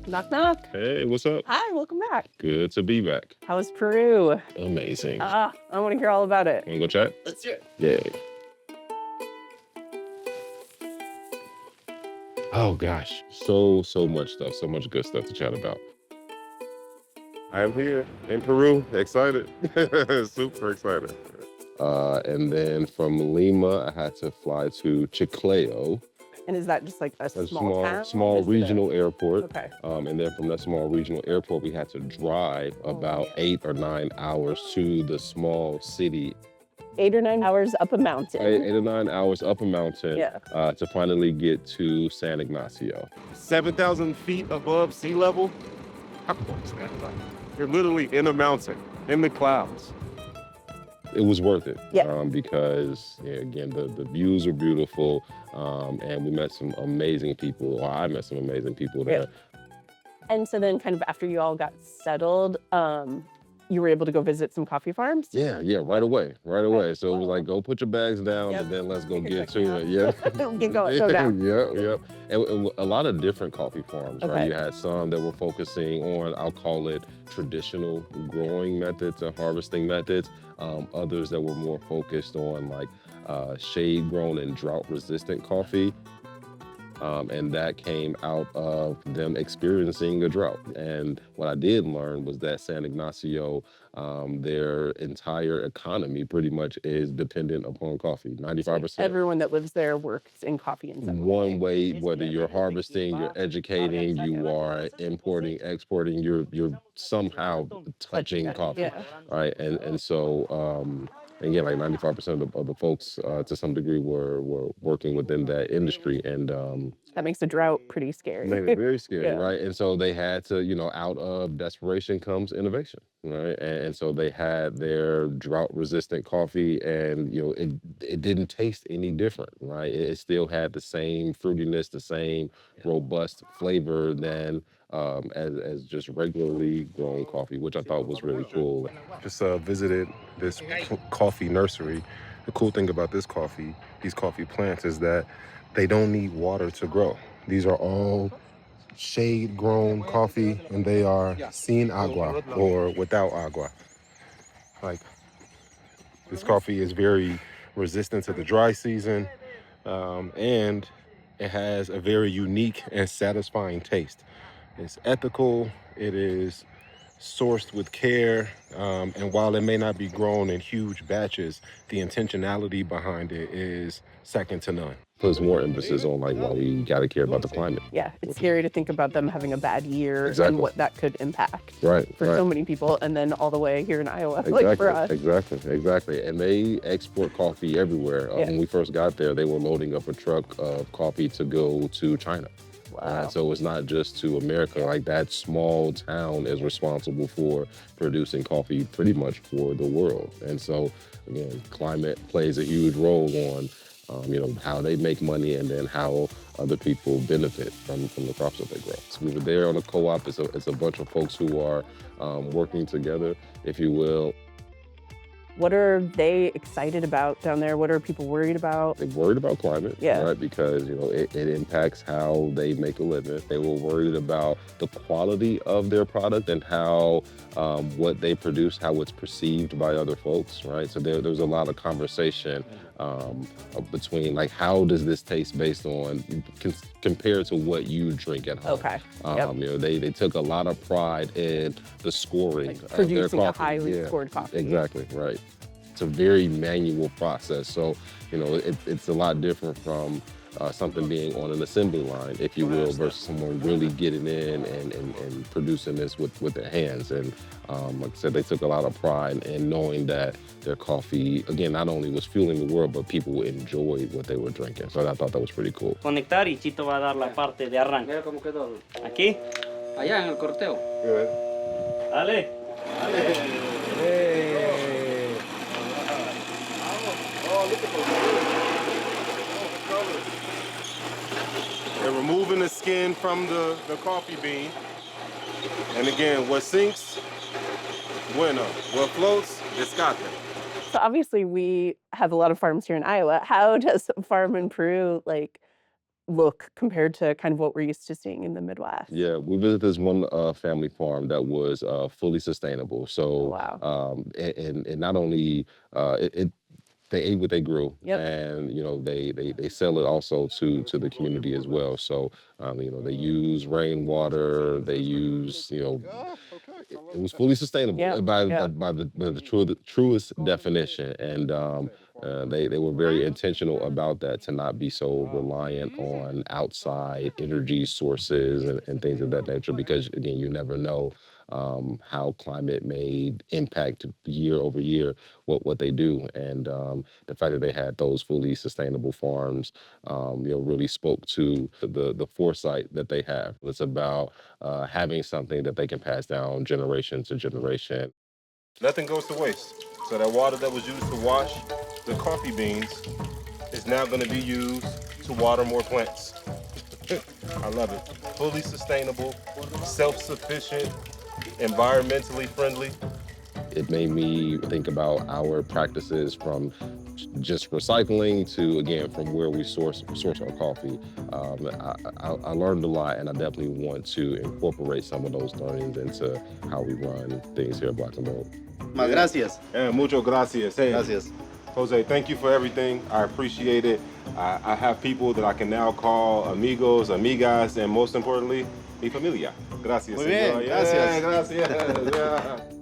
Knock, knock. Hey, what's up? Hi, welcome back. Good to be back. How's Peru? Amazing. I want to hear all about it. Wanna go chat? Let's do it. Yeah. Oh gosh, so much stuff, so much good stuff to chat about. I am here in Peru, excited, super excited. And then from Lima, I had to fly to Chiclayo. And is that just like a small town? Small regional airport. Okay. And then from that small regional airport, we had to drive about 8 or 9 hours to the small city. 8 or 9 hours up a mountain. 8 or 9 hours up a mountain Yeah. to finally get to San Ignacio. 7,000 feet above sea level. How cool is that? You're literally in a mountain, in the clouds. It was worth it. Yeah. Because, again, the views are beautiful, and we met some amazing people, or I met some amazing people there. Yeah. And so then kind of after you all got settled, you were able to go visit some coffee farms? Yeah, right away. So it was like, go put your bags down, and then let's go get to it. Yeah. Get going, go down. Yeah. And a lot of different coffee farms, right? Okay. You had some that were focusing on, I'll call it traditional growing methods and harvesting methods. Others that were more focused on like shade grown and drought resistant coffee. And that came out of them experiencing a drought. And what I did learn was that San Ignacio, their entire economy pretty much is dependent upon coffee, 95%. Everyone that lives there works in coffee in some One way, whether you're harvesting, you're educating, you are importing, exporting, you're somehow touching coffee, Yeah. right? And so, again, like 95% of the folks, to some degree, were working within that industry, and That makes the drought pretty scary. made it very scary, Yeah. right? And so they had to, out of desperation comes innovation, right? And so they had their drought-resistant coffee, and it didn't taste any different, right? It still had the same fruitiness, the same robust flavor than as just regularly grown coffee, which I thought was really cool. Just visited this coffee nursery. The cool thing about these coffee plants is that they don't need water to grow. These are all shade-grown coffee, and they are sin agua, or without agua. Like, this coffee is very resistant to the dry season, and it has a very unique and satisfying taste. It's ethical, it is sourced with care, and while it may not be grown in huge batches, the intentionality behind it is second to none. Puts more emphasis on like why we gotta care about the climate. Yeah, it's scary to think about them having a bad year Exactly. and what that could impact Right. for so many people, and then all the way here in Iowa, like for us. Exactly. And they export coffee everywhere. Yeah. When we first got there, they were loading up a truck of coffee to go to China. Wow. So it's not just to America. Like, that small town is responsible for producing coffee pretty much for the world. And so, again, climate plays a huge role on how they make money, and then how other people benefit from the crops that they grow. So we were there on a co-op. It's a bunch of folks who are working together, if you will. What are they excited about down there? What are people worried about? They're worried about climate, Yeah. right? Because it impacts how they make a living. They were worried about the quality of their product and how what they produce, how it's perceived by other folks, right? So there was a lot of conversation between, like, how does this taste based on compared to what you drink at home? Okay. They took a lot of pride in the scoring of their Producing a coffee. highly scored coffee. Exactly, right. It's a very manual process. So, it's a lot different from something being on an assembly line, if you will, versus someone really getting in and producing this with their hands. And like I said, they took a lot of pride in knowing that their coffee, again, not only was fueling the world, but people enjoyed what they were drinking. So I thought that was pretty cool. Conectar y Chito va a dar la parte de arranque. Mira cómo quedó. Aquí. Allá en el corteo. Dale. They're removing the skin from the coffee bean. And again, what sinks, bueno. What floats, escate. So obviously we have a lot of farms here in Iowa. How does a farm in Peru look compared to kind of what we're used to seeing in the Midwest? Yeah, we visited this one family farm that was fully sustainable. Oh, So, wow. and not only they ate what they grew, Yep. and they sell it also to the community as well. So, they use rainwater, they use it was fully sustainable Yeah. by Yeah. the truest definition, and they were very intentional about that, to not be so reliant on outside energy sources and things of that nature, because again, you never know how climate may impact year over year what they do, and the fact that they had those fully sustainable farms really spoke to the foresight that they have. It's about having something that they can pass down generation to generation. Nothing goes to waste. So that water that was used to wash the coffee beans is now going to be used to water more plants. I love it. Fully sustainable, self-sufficient, environmentally friendly. It made me think about our practices, from just recycling to, again, from where we source our coffee. I learned a lot, and I definitely want to incorporate some of those learnings into how we run things here at Black and Bold. Gracias. Mucho gracias. Hey, Gracias. Jose, thank you for everything. I appreciate it. I have people that I can now call amigos, amigas, and most importantly, mi familia. Gracias. Muy bien, señor. gracias. Yeah, gracias. Yeah.